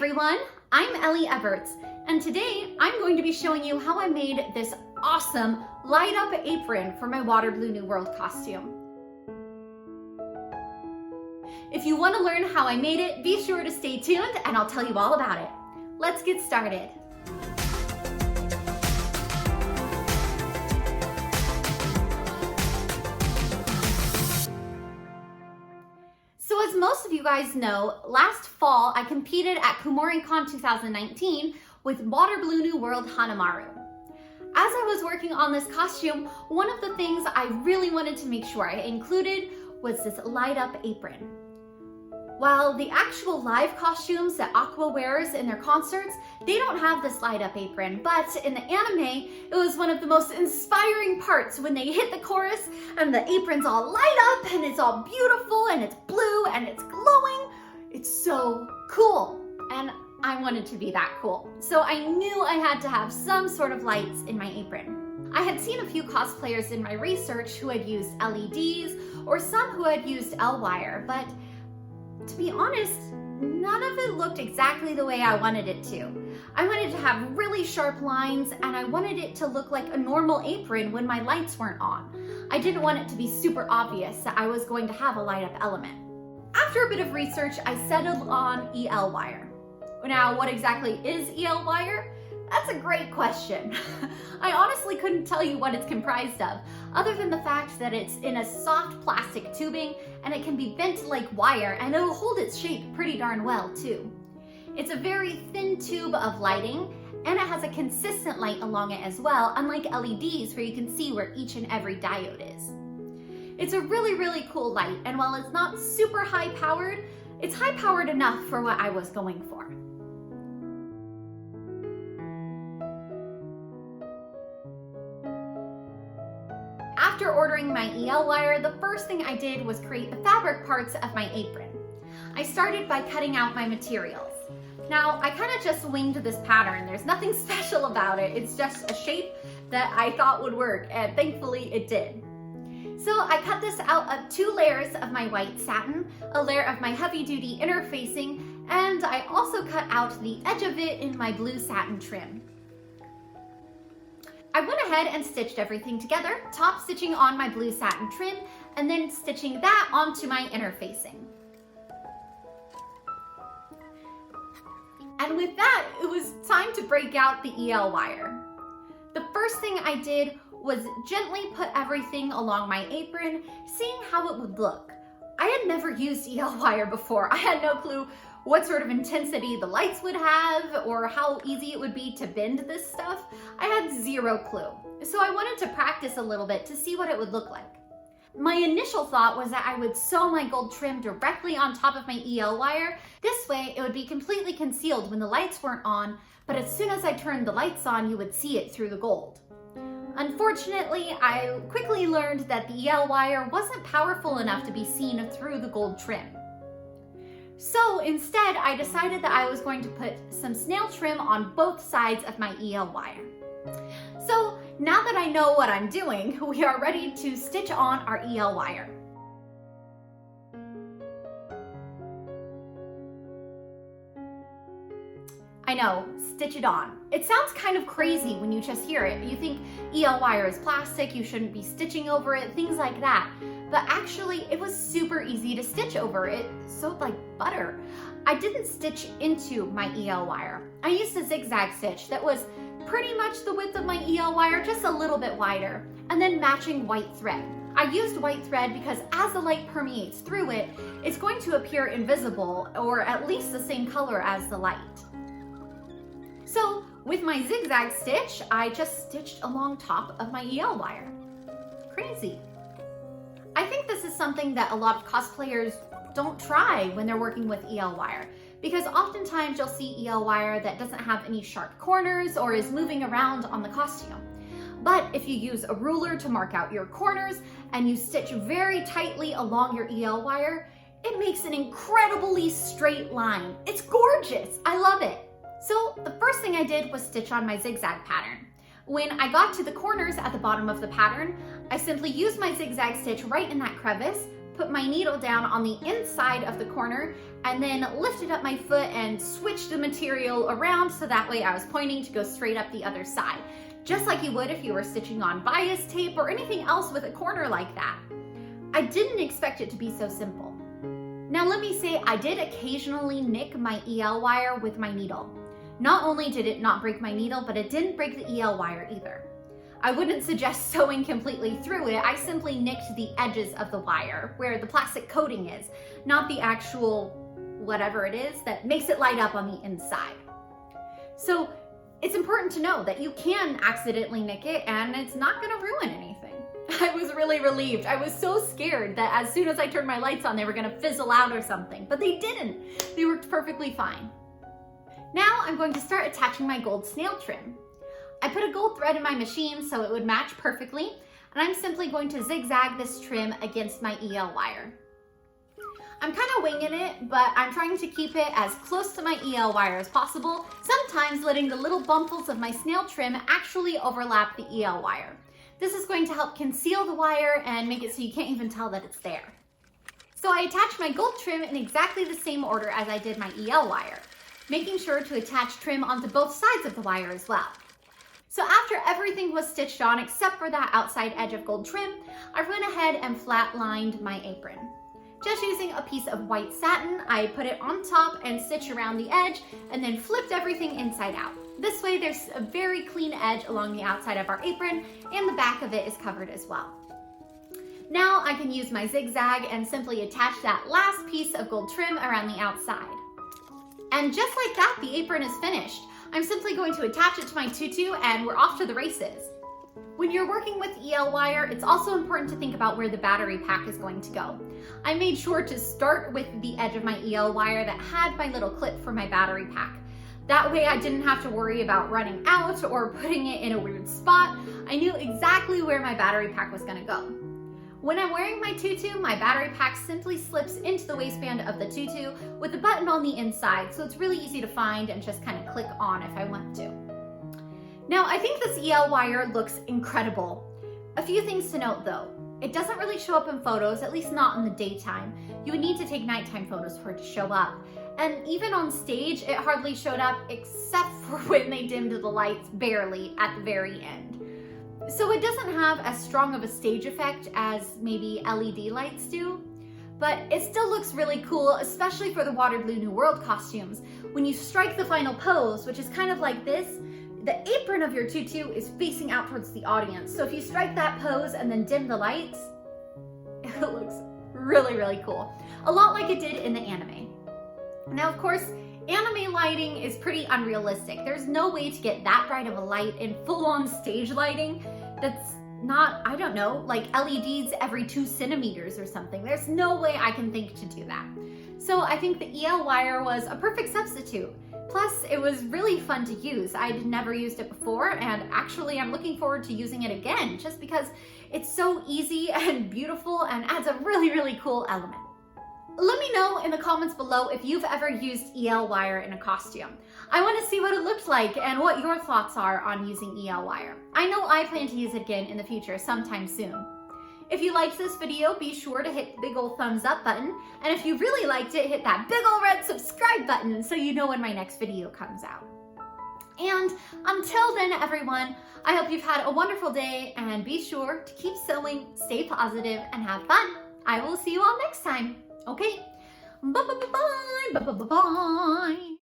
everyone, I'm Ebberts, and today I'm going to be showing you how I made this awesome light up apron for my Water Blue New World costume. If you want to learn how I made it, be sure to stay tuned and I'll tell you all about it. Let's get started. So as most of you guys know, last fall I competed at KumoriCon 2019 with Water Blue New World Hanamaru. As I was working on this costume, one of the things I really wanted to make sure I included was this light up apron. While the actual live costumes that Aqua wears in their concerts, they don't have this light up apron, but in the anime, it was one of the most inspiring parts when they hit the chorus and the apron's all light up and it's all beautiful and it's blue and it's glowing. It's so cool. And I wanted to be that cool. So I knew I had to have some sort of lights in my apron. I had seen a few cosplayers in my research who had used LEDs or some who had used L-wire, but to be honest, none of it looked exactly the way I wanted it to. I wanted to have really sharp lines and I wanted it to look like a normal apron when my lights weren't on. I didn't want it to be super obvious that I was going to have a light up element. After a bit of research, I settled on EL wire. Now, what exactly is EL wire? That's a great question. I honestly couldn't tell you what it's comprised of, other than the fact that it's in a soft plastic tubing and it can be bent like wire and it'll hold its shape pretty darn well too. It's a very thin tube of lighting and it has a consistent light along it as well, unlike LEDs where you can see where each and every diode is. It's a really, really cool light, and while it's not super high powered, it's high powered enough for what I was going for. After ordering my EL wire, the first thing I did was create the fabric parts of my apron. I started by cutting out my materials. Now, I kind of just winged this pattern. There's nothing special about it. It's just a shape that I thought would work, and thankfully it did. So I cut this out of 2 layers of my white satin, a layer of my heavy-duty interfacing, and I also cut out the edge of it in my blue satin trim. I went ahead and stitched everything together, top stitching on my blue satin trim, and then stitching that onto my interfacing. And with that, it was time to break out the EL wire. The first thing I did was gently put everything along my apron, seeing how it would look. I had never used EL wire before. I had no clue what sort of intensity the lights would have or how easy it would be to bend this stuff. I had zero clue. So I wanted to practice a little bit to see what it would look like. My initial thought was that I would sew my gold trim directly on top of my EL wire. This way it would be completely concealed when the lights weren't on, but as soon as I turned the lights on, you would see it through the gold. Unfortunately, I quickly learned that the EL wire wasn't powerful enough to be seen through the gold trim. So instead, I decided that I was going to put some snail trim on both sides of my EL wire. So now that I know what I'm doing, we are ready to stitch on our EL wire. I know, stitch it on. It sounds kind of crazy when you just hear it. You think EL wire is plastic, you shouldn't be stitching over it, things like that. But actually, it was super easy to stitch over. It sewed like butter. I didn't stitch into my EL wire. I used a zigzag stitch that was pretty much the width of my EL wire, just a little bit wider, and then matching white thread. I used white thread because as the light permeates through it, it's going to appear invisible, or at least the same color as the light. So with my zigzag stitch, I just stitched along top of my EL wire. Crazy. I think this is something that a lot of cosplayers don't try when they're working with EL wire, because oftentimes you'll see EL wire that doesn't have any sharp corners or is moving around on the costume. But if you use a ruler to mark out your corners and you stitch very tightly along your EL wire, it makes an incredibly straight line. It's gorgeous. I love it. So the first thing I did was stitch on my zigzag pattern. When I got to the corners at the bottom of the pattern, I simply used my zigzag stitch right in that crevice, put my needle down on the inside of the corner and then lifted up my foot and switched the material around so that way I was pointing to go straight up the other side, just like you would if you were stitching on bias tape or anything else with a corner like that. I didn't expect it to be so simple. Now let me say I did occasionally nick my EL wire with my needle. Not only did it not break my needle, but it didn't break the EL wire either. I wouldn't suggest sewing completely through it. I simply nicked the edges of the wire where the plastic coating is, not the actual whatever it is that makes it light up on the inside. So it's important to know that you can accidentally nick it and it's not gonna ruin anything. I was really relieved. I was so scared that as soon as I turned my lights on, they were gonna fizzle out or something, but they didn't. They worked perfectly fine. Now I'm going to start attaching my gold snail trim. I put a gold thread in my machine so it would match perfectly, and I'm simply going to zigzag this trim against my EL wire. I'm kind of winging it, but I'm trying to keep it as close to my EL wire as possible, sometimes letting the little bumples of my snail trim actually overlap the EL wire. This is going to help conceal the wire and make it so you can't even tell that it's there. So I attached my gold trim in exactly the same order as I did my EL wire, making sure to attach trim onto both sides of the wire as well. So after everything was stitched on except for that outside edge of gold trim, I went ahead and flat-lined my apron. Just using a piece of white satin, I put it on top and stitched around the edge and then flipped everything inside out. This way there's a very clean edge along the outside of our apron and the back of it is covered as well. Now I can use my zigzag and simply attach that last piece of gold trim around the outside. And just like that, the apron is finished. I'm simply going to attach it to my tutu and we're off to the races. When you're working with EL wire, it's also important to think about where the battery pack is going to go. I made sure to start with the edge of my EL wire that had my little clip for my battery pack. That way I didn't have to worry about running out or putting it in a weird spot. I knew exactly where my battery pack was gonna go. When I'm wearing my tutu, my battery pack simply slips into the waistband of the tutu with a button on the inside, so it's really easy to find and just kind of click on if I want to. Now, I think this EL wire looks incredible. A few things to note though. It doesn't really show up in photos, at least not in the daytime. You would need to take nighttime photos for it to show up. And even on stage, it hardly showed up except for when they dimmed the lights barely at the very end. So it doesn't have as strong of a stage effect as maybe LED lights do, but it still looks really cool, especially for the Water Blue New World costumes. When you strike the final pose, which is kind of like this, the apron of your tutu is facing out towards the audience. So if you strike that pose and then dim the lights, it looks really, really cool. A lot like it did in the anime. Now, of course, anime lighting is pretty unrealistic. There's no way to get that bright of a light in full-on stage lighting that's not, I don't know, like LEDs every 2 centimeters or something. There's no way I can think to do that. So I think the EL wire was a perfect substitute. Plus, it was really fun to use. I'd never used it before, and actually I'm looking forward to using it again just because it's so easy and beautiful and adds a really, really cool element. Let me know in the comments below if you've ever used EL wire in a costume. I want to see what it looked like and what your thoughts are on using EL wire. I know I plan to use it again in the future sometime soon. If you liked this video, be sure to hit the big old thumbs up button. And if you really liked it, hit that big old red subscribe button so you know when my next video comes out. And until then, everyone, I hope you've had a wonderful day and be sure to keep sewing, stay positive, and have fun. I will see you all next time. Okay? Bye-bye-bye-bye. Bye-bye-bye-bye.